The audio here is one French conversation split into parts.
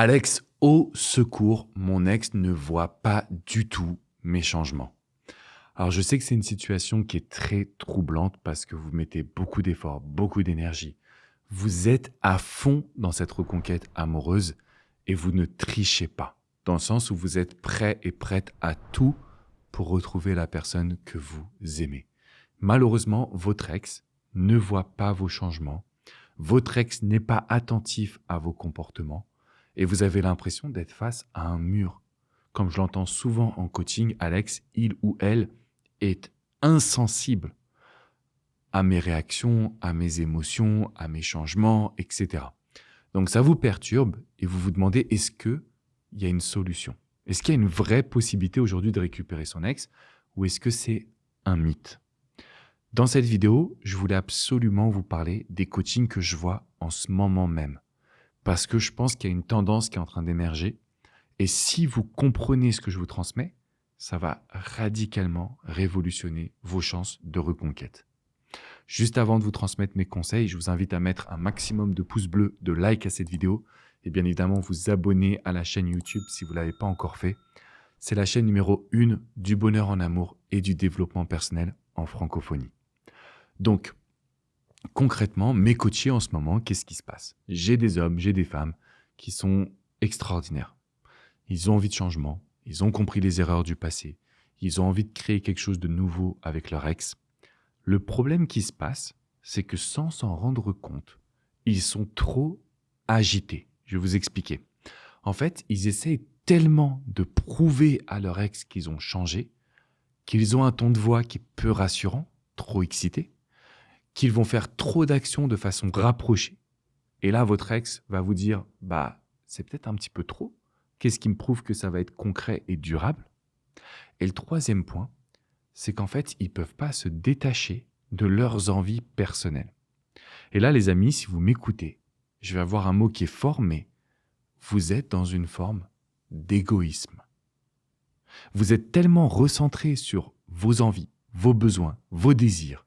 Alex, au secours, mon ex ne voit pas du tout mes changements. Alors je sais que c'est une situation qui est très troublante parce que vous mettez beaucoup d'efforts, beaucoup d'énergie. Vous êtes à fond dans cette reconquête amoureuse et vous ne trichez pas, dans le sens où vous êtes prêt et prête à tout pour retrouver la personne que vous aimez. Malheureusement, votre ex ne voit pas vos changements, votre ex n'est pas attentif à vos comportements et vous avez l'impression d'être face à un mur. Comme je l'entends souvent en coaching, Alex, il ou elle est insensible à mes réactions, à mes émotions, à mes changements, etc. Donc ça vous perturbe et vous vous demandez est-ce qu'il y a une solution? Est-ce qu'il y a une vraie possibilité aujourd'hui de récupérer son ex ou est-ce que c'est un mythe? Dans cette vidéo, je voulais absolument vous parler des coachings que je vois en ce moment même. Parce que je pense qu'il y a une tendance qui est en train d'émerger. Et si vous comprenez ce que je vous transmets, ça va radicalement révolutionner vos chances de reconquête. Juste avant de vous transmettre mes conseils, je vous invite à mettre un maximum de pouces bleus, de likes à cette vidéo et bien évidemment vous abonner à la chaîne YouTube si vous ne l'avez pas encore fait. C'est la chaîne numéro 1 du bonheur en amour et du développement personnel en francophonie. Donc, concrètement, mes coachés en ce moment, qu'est-ce qui se passe? J'ai des hommes, j'ai des femmes qui sont extraordinaires. Ils ont envie de changement, ils ont compris les erreurs du passé, ils ont envie de créer quelque chose de nouveau avec leur ex. Le problème qui se passe, c'est que sans s'en rendre compte, ils sont trop agités. Je vais vous expliquer. En fait, ils essayent tellement de prouver à leur ex qu'ils ont changé, qu'ils ont un ton de voix qui est peu rassurant, trop excité, qu'ils vont faire trop d'actions de façon rapprochée. Et là, votre ex va vous dire « bah, c'est peut-être un petit peu trop. Qu'est-ce qui me prouve que ça va être concret et durable ?» Et le troisième point, c'est qu'en fait, ils ne peuvent pas se détacher de leurs envies personnelles. Et là, les amis, si vous m'écoutez, je vais avoir un mot qui est fort, mais vous êtes dans une forme d'égoïsme. Vous êtes tellement recentré sur vos envies, vos besoins, vos désirs,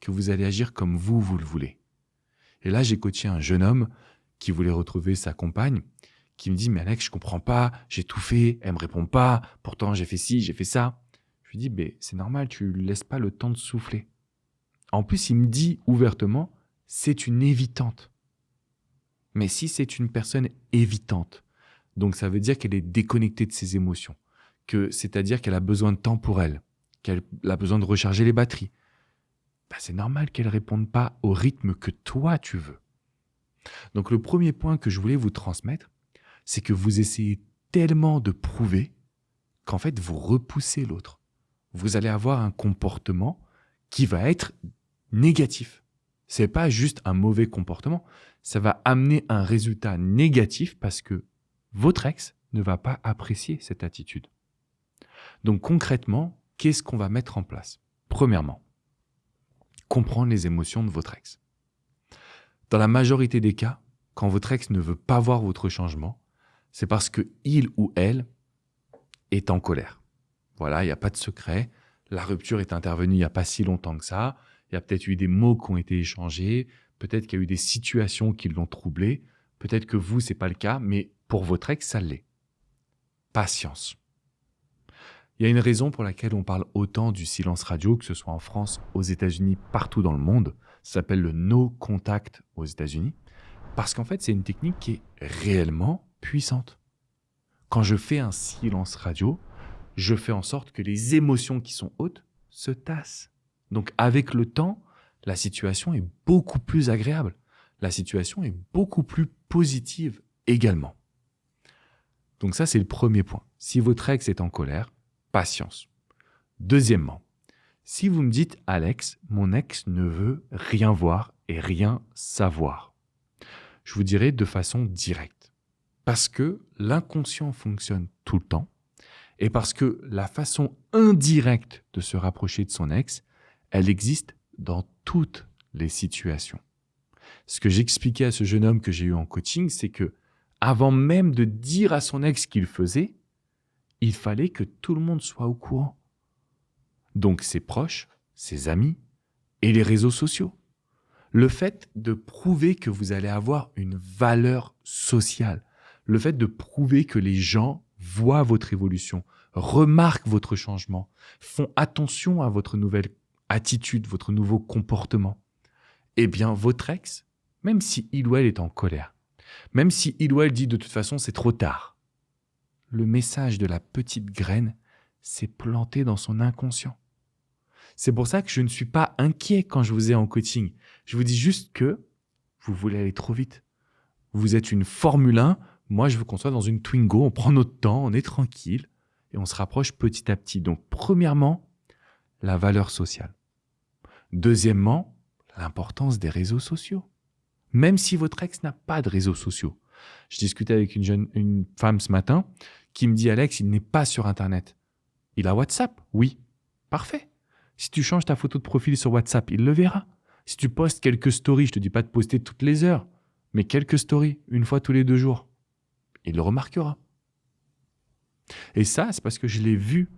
que vous allez agir comme vous le voulez. Et là, j'ai coaché un jeune homme qui voulait retrouver sa compagne, qui me dit « mais Alex, je comprends pas, j'ai tout fait, elle me répond pas, pourtant j'ai fait ci, j'ai fait ça ». Je lui dis « mais c'est normal, tu ne laisses pas le temps de souffler ». En plus, il me dit ouvertement « c'est une évitante ». Mais si c'est une personne évitante, donc ça veut dire qu'elle est déconnectée de ses émotions, c'est-à-dire qu'elle a besoin de temps pour elle, qu'elle a besoin de recharger les batteries, bah, c'est normal qu'elle ne réponde pas au rythme que toi tu veux. Donc le premier point que je voulais vous transmettre, c'est que vous essayez tellement de prouver qu'en fait vous repoussez l'autre. Vous allez avoir un comportement qui va être négatif. Ce n'est pas juste un mauvais comportement, ça va amener un résultat négatif parce que votre ex ne va pas apprécier cette attitude. Donc concrètement, qu'est-ce qu'on va mettre en place? Premièrement, comprendre les émotions de votre ex. Dans la majorité des cas, quand votre ex ne veut pas voir votre changement, c'est parce qu'il ou elle est en colère. Voilà, il n'y a pas de secret. La rupture est intervenue il n'y a pas si longtemps que ça. Il y a peut-être eu des mots qui ont été échangés. Peut-être qu'il y a eu des situations qui l'ont troublé. Peut-être que vous, ce n'est pas le cas, mais pour votre ex, ça l'est. Patience. Il y a une raison pour laquelle on parle autant du silence radio, que ce soit en France, aux États-Unis, partout dans le monde. Ça s'appelle le no contact aux États-Unis. Parce qu'en fait, c'est une technique qui est réellement puissante. Quand je fais un silence radio, je fais en sorte que les émotions qui sont hautes se tassent. Donc avec le temps, la situation est beaucoup plus agréable. La situation est beaucoup plus positive également. Donc ça, c'est le premier point. Si votre ex est en colère, patience. Deuxièmement, si vous me dites « Alex, mon ex ne veut rien voir et rien savoir », je vous dirai de façon directe. Parce que l'inconscient fonctionne tout le temps et parce que la façon indirecte de se rapprocher de son ex, elle existe dans toutes les situations. Ce que j'expliquais à ce jeune homme que j'ai eu en coaching, c'est que avant même de dire à son ex qu'il faisait, il fallait que tout le monde soit au courant. Donc ses proches, ses amis et les réseaux sociaux. Le fait de prouver que vous allez avoir une valeur sociale, Le fait de prouver que les gens voient votre évolution, remarquent votre changement, font attention à votre nouvelle attitude, votre nouveau comportement. Eh bien, votre ex, même si il ou elle est en colère, même si il ou elle dit de toute façon c'est trop tard, le message de la petite graine s'est planté dans son inconscient. C'est pour ça que je ne suis pas inquiet quand je vous ai en coaching. Je vous dis juste que vous voulez aller trop vite. Vous êtes une Formule 1, moi je veux qu'on soit dans une Twingo, on prend notre temps, on est tranquille et on se rapproche petit à petit. Donc premièrement, la valeur sociale. Deuxièmement, l'importance des réseaux sociaux. Même si votre ex n'a pas de réseaux sociaux. Je discutais avec une femme ce matin qui me dit « Alex, il n'est pas sur Internet. Il a WhatsApp ?» Oui, parfait. Si tu changes ta photo de profil sur WhatsApp, il le verra. Si tu postes quelques stories, je ne te dis pas de poster toutes les heures, mais quelques stories, une fois tous les 2 jours, il le remarquera. Et ça, c'est parce que je l'ai vu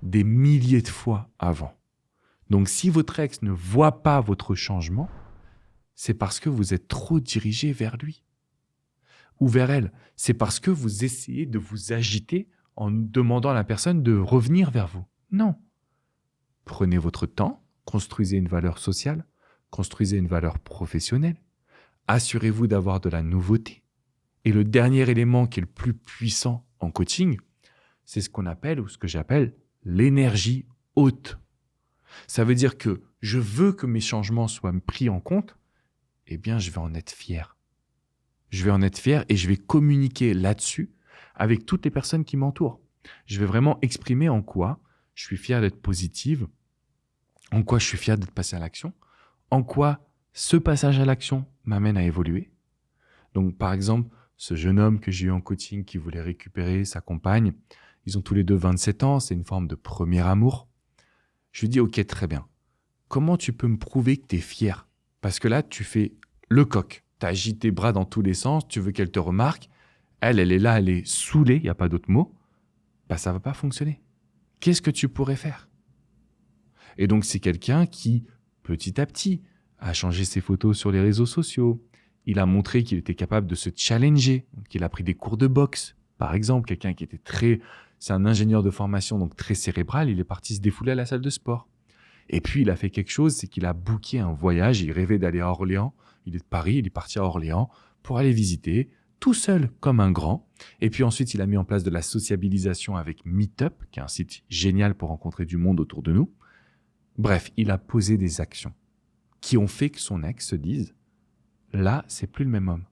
des milliers de fois avant. Donc, si votre ex ne voit pas votre changement, c'est parce que vous êtes trop dirigé vers lui ou vers elle. C'est parce que vous essayez de vous agiter en demandant à la personne de revenir vers vous. Non. Prenez votre temps, construisez une valeur sociale, construisez une valeur professionnelle, assurez-vous d'avoir de la nouveauté. Et le dernier élément qui est le plus puissant en coaching, c'est ce qu'on appelle, ou ce que j'appelle, l'énergie haute. Ça veut dire que je veux que mes changements soient pris en compte, eh bien je vais en être fier. Je vais en être fier et je vais communiquer là-dessus avec toutes les personnes qui m'entourent. Je vais vraiment exprimer en quoi je suis fier d'être positive, en quoi je suis fier d'être passé à l'action, en quoi ce passage à l'action m'amène à évoluer. Donc par exemple, ce jeune homme que j'ai eu en coaching qui voulait récupérer sa compagne, ils ont tous les deux 27 ans, c'est une forme de premier amour. Je lui dis, ok, très bien. Comment tu peux me prouver que tu es fier? Parce que là, tu fais le coq. Tu agites tes bras dans tous les sens, tu veux qu'elle te remarque. Elle est là, elle est saoulée, il n'y a pas d'autre mot. Bah, ça ne va pas fonctionner. Qu'est-ce que tu pourrais faire? Et donc, c'est quelqu'un qui, petit à petit, a changé ses photos sur les réseaux sociaux. Il a montré qu'il était capable de se challenger. Donc, il a pris des cours de boxe, par exemple. Quelqu'un qui était c'est un ingénieur de formation, donc très cérébral. Il est parti se défouler à la salle de sport. Et puis, il a fait quelque chose, c'est qu'il a booké un voyage. Il rêvait d'aller à Orléans. Il est de Paris, il est parti à Orléans pour aller visiter, tout seul comme un grand. Et puis ensuite, il a mis en place de la sociabilisation avec Meetup, qui est un site génial pour rencontrer du monde autour de nous. Bref, il a posé des actions qui ont fait que son ex se dise « Là, c'est plus le même homme ».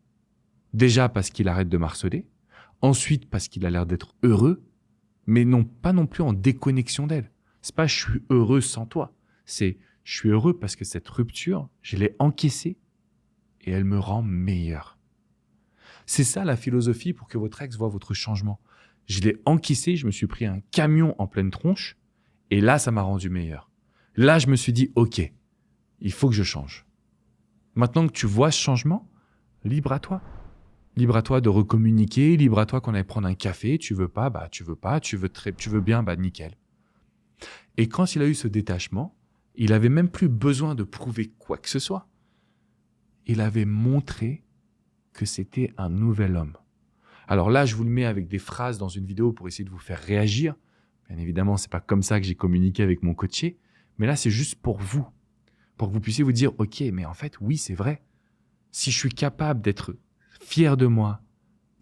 Déjà parce qu'il arrête de m'harceler, ensuite parce qu'il a l'air d'être heureux, mais non pas non plus en déconnexion d'elle. C'est pas « je suis heureux sans toi », c'est « je suis heureux parce que cette rupture, je l'ai encaissée et elle me rend meilleur ». C'est ça la philosophie pour que votre ex voit votre changement. Je l'ai encaissé, je me suis pris un camion en pleine tronche et là, ça m'a rendu meilleur. Là, je me suis dit « Ok, il faut que je change ». Maintenant que tu vois ce changement, libre à toi. Libre à toi de recommuniquer, libre à toi qu'on aille prendre un café. Tu veux pas, bah tu veux pas. Tu veux bien, bah nickel. Et quand il a eu ce détachement, il avait même plus besoin de prouver quoi que ce soit. Il avait montré que c'était un nouvel homme. Alors là, je vous le mets avec des phrases dans une vidéo pour essayer de vous faire réagir. Bien évidemment, c'est pas comme ça que j'ai communiqué avec mon coaché, mais là, c'est juste pour vous, pour que vous puissiez vous dire, ok, mais en fait, oui, c'est vrai. Si je suis capable d'être fier de moi,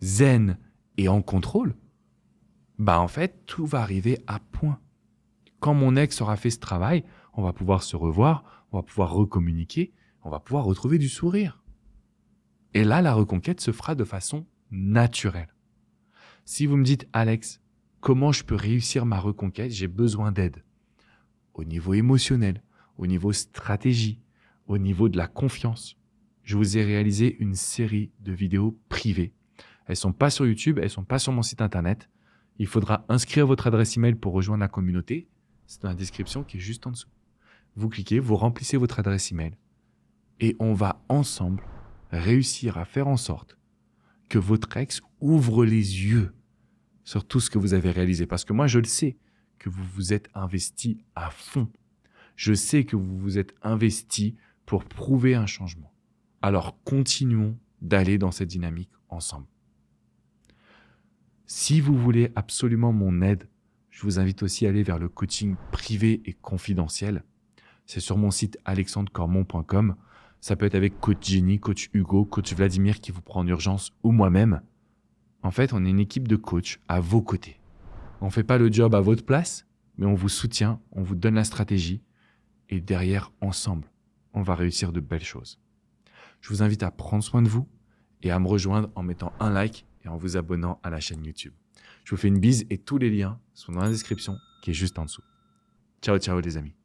zen et en contrôle, bah en fait, tout va arriver à point. Quand mon ex aura fait ce travail, on va pouvoir se revoir, on va pouvoir recommuniquer, on va pouvoir retrouver du sourire. Et là, la reconquête se fera de façon naturelle. Si vous me dites, Alex, comment je peux réussir ma reconquête? J'ai besoin d'aide. Au niveau émotionnel, au niveau stratégie, au niveau de la confiance. Je vous ai réalisé une série de vidéos privées. Elles ne sont pas sur YouTube, elles ne sont pas sur mon site internet. Il faudra inscrire votre adresse email pour rejoindre la communauté. C'est dans la description qui est juste en dessous. Vous cliquez, vous remplissez votre adresse email et on va ensemble réussir à faire en sorte que votre ex ouvre les yeux sur tout ce que vous avez réalisé. Parce que moi, je le sais que vous vous êtes investi à fond. Je sais que vous vous êtes investi pour prouver un changement. Alors, continuons d'aller dans cette dynamique ensemble. Si vous voulez absolument mon aide, je vous invite aussi à aller vers le coaching privé et confidentiel. C'est sur mon site alexandrecormon.com. Ça peut être avec coach Jenny, coach Hugo, coach Vladimir qui vous prend en urgence ou moi-même. En fait, on est une équipe de coachs à vos côtés. On ne fait pas le job à votre place, mais on vous soutient, on vous donne la stratégie et derrière, ensemble, on va réussir de belles choses. Je vous invite à prendre soin de vous et à me rejoindre en mettant un like et en vous abonnant à la chaîne YouTube. Je vous fais une bise et tous les liens sont dans la description qui est juste en dessous. Ciao, ciao les amis.